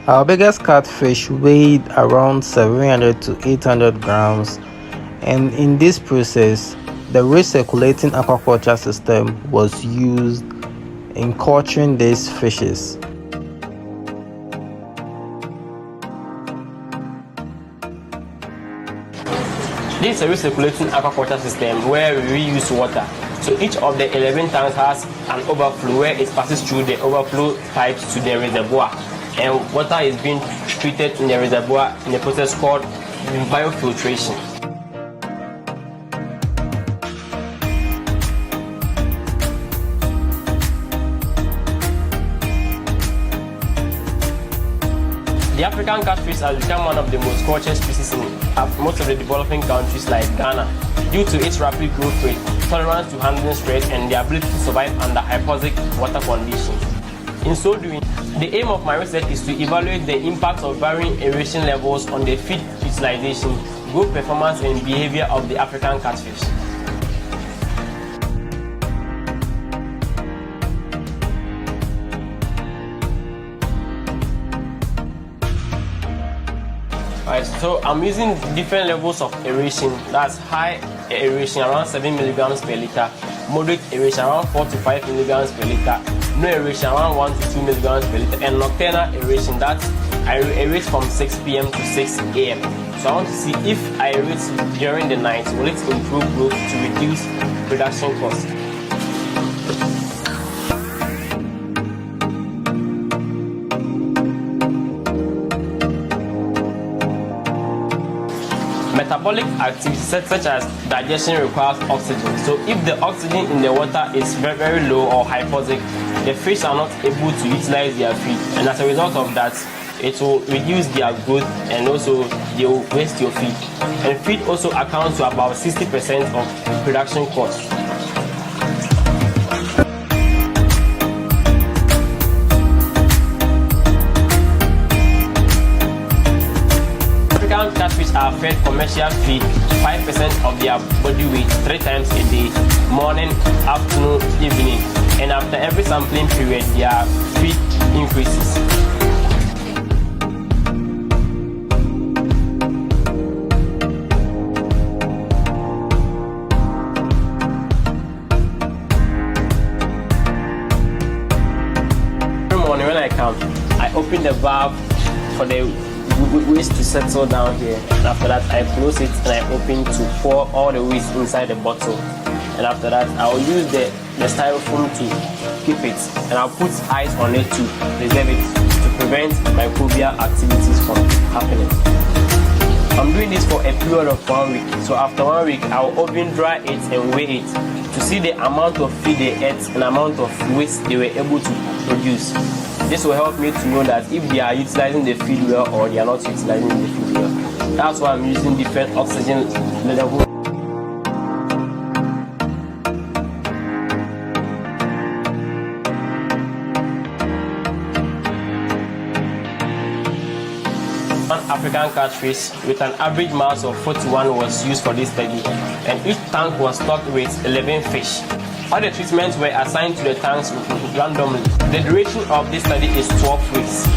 Our biggest catfish weighed around 700 to 800 grams, and in this process, the recirculating aquaculture system was used in culturing these fishes. This is a recirculating aquaculture system where we reuse water. So each of the 11 tanks has an overflow where it passes through the overflow pipes to the reservoir, and water is being treated in the reservoir in a process called biofiltration. The African catfish has become one of the most cultured species in most of the developing countries like Ghana due to its rapid growth rate, tolerance to handling stress, and the ability to survive under hypoxic water conditions. In so doing, the aim of my research is to evaluate the impact of varying aeration levels on the feed utilization, growth performance, and behavior of the African catfish. Right, so I'm using different levels of aeration. That's high aeration around 7 milligrams per liter, moderate aeration around 4 to 5 milligrams per liter, no aeration around 1 to 2 milligrams per liter, and nocturnal aeration. That's I aerate from 6 p.m. to 6 a.m. So I want to see if I aerate during the night, will it improve growth to reduce production costs. Metabolic activities such as digestion requires oxygen. So if the oxygen in the water is very, very low or hypoxic, the fish are not able to utilize their feed, and as a result of that, it will reduce their growth and also they will waste your feed. And feed also accounts to about 60% of production costs. African catfish are fed commercial feed 5% of their body weight 3 times a day, morning, afternoon, evening, and after every sampling period their feed increases. Every morning when I come, I open the valve for the waste to settle down here, and after that I close it and I open to pour all the waste inside the bottle, and after that I'll use the styrofoam to keep it, and I'll put ice on it to preserve it to prevent microbial activities from happening. I'm doing this for a period of 1 week, so after 1 week I'll oven dry it and weigh it to see the amount of feed they ate and amount of waste they were able to produce. This will help me to know that if they are utilizing the feed well or they are not utilizing the feed well. That's why I'm using different oxygen levels. One African catfish with an average mass of 41 was used for this study, and each tank was stocked with 11 fish. All the treatments were assigned to the tanks randomly. The duration of this study is 12 weeks.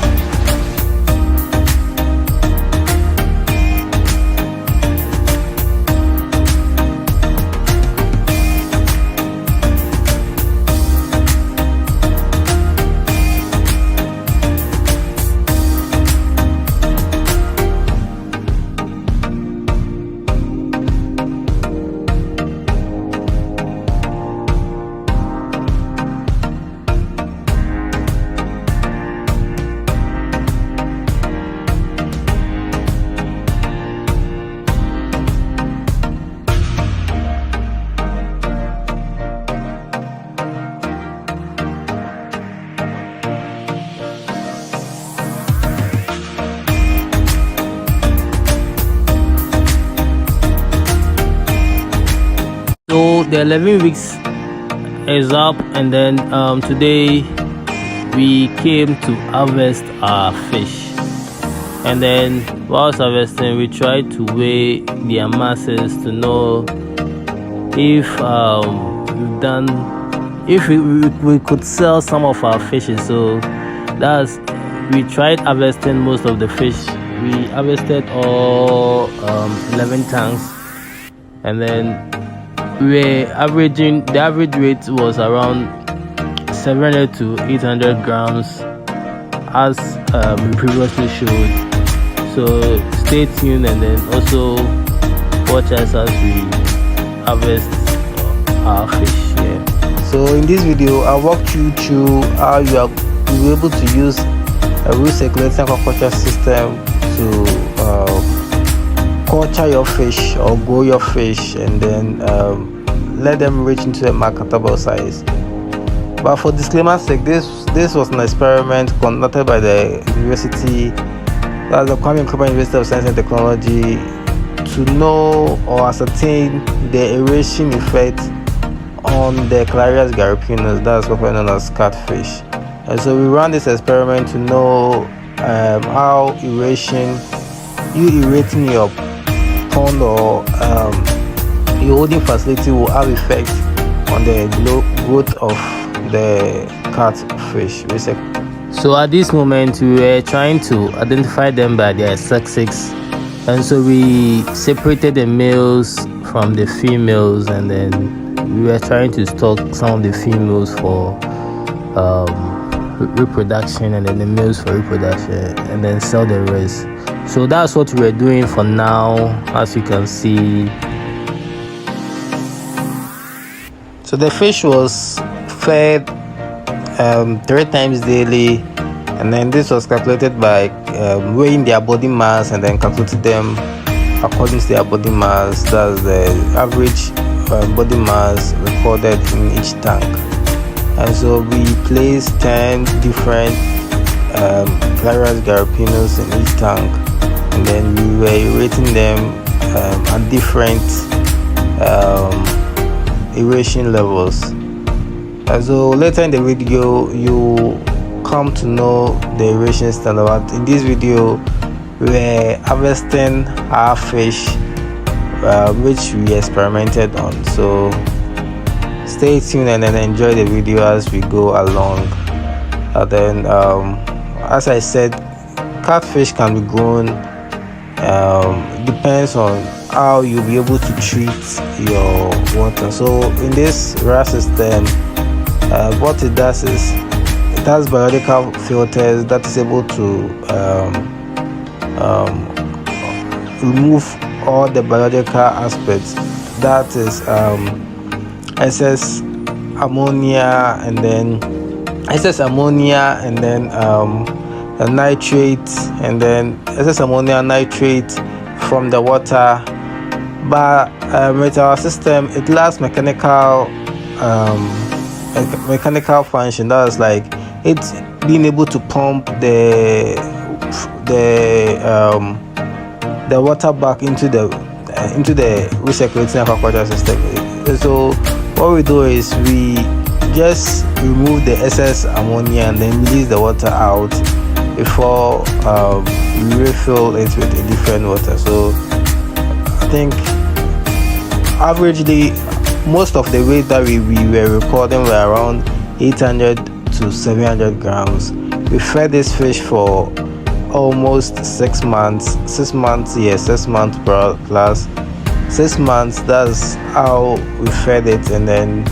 So the 11 weeks is up, and then today we came to harvest our fish, and then whilst harvesting we tried to weigh their masses to know if if we could sell some of our fishes. So that's we tried harvesting most of the fish. We harvested all 11 tanks, and then the average weight was around 700 to 800 grams, as we previously showed. So stay tuned, and then also watch us as we harvest our fish here. So in this video, I'll walk you through how you'll be able to use a recirculating aquaculture system to culture your fish or grow your fish, and then let them reach into a marketable size. But for disclaimer's sake, this was an experiment conducted by the university, that's the Kwame Nkrumah University of Science and Technology, to know or ascertain the aeration effect on the Clarias gariepinus, that's what we known as catfish. And so we ran this experiment to know how you aerating your pond or your holding facility will have effect on the growth of the catfish. So at this moment, we were trying to identify them by their sexes, and so we separated the males from the females, and then we were trying to stock some of the females for reproduction, and then the males for reproduction, and then sell the rest. So that's what we're doing for now, as you can see. So the fish was fed 3 times daily, and then this was calculated by weighing their body mass and then calculated them according to their body mass. That's the average body mass recorded in each tank. And so we placed 10 different Clarias gariepinus in each tank, and then we were rating them at different aeration levels. And so later in the video, you come to know the aeration standard. But in this video, we're harvesting our fish, which we experimented on. So stay tuned and then enjoy the video as we go along. And then as I said, catfish can be grown. Depends on how you'll be able to treat your water. So in this RAS system, what it does is it has biological filters that is able to remove all the biological aspects, that is excess ammonia, and then the nitrate, and then excess ammonia and nitrate from the water. But with our system, it lacks mechanical function. That's like it's being able to pump the water back into the recirculating aquaculture system. So what we do is we just remove the excess ammonia and then release the water out before we refill it with a different water. So I think averagely most of the weight that we were recording were around 800 to 700 grams. We fed this fish for almost 6 months. 6 months, yes, 6 months plus 6 months. That's how we fed it. And then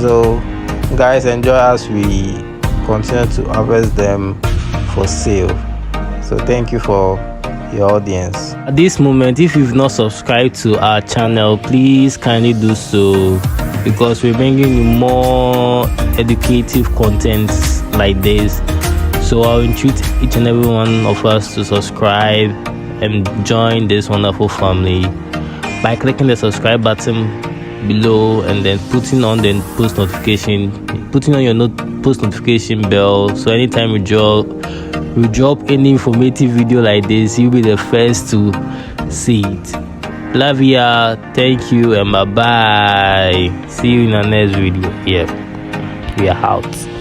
so guys, enjoy as we continue to harvest them for sale. So thank you for your audience. At this moment, if you've not subscribed to our channel, please kindly do so, because we're bringing you more educative content like this. So I'll entreat each and every one of us to subscribe and join this wonderful family by clicking the subscribe button below, and then putting on the post notification bell, so anytime we drop any informative video like this, you'll be the first to see it. Love ya, thank you, and bye bye. See you in the next video. Yeah, we are out.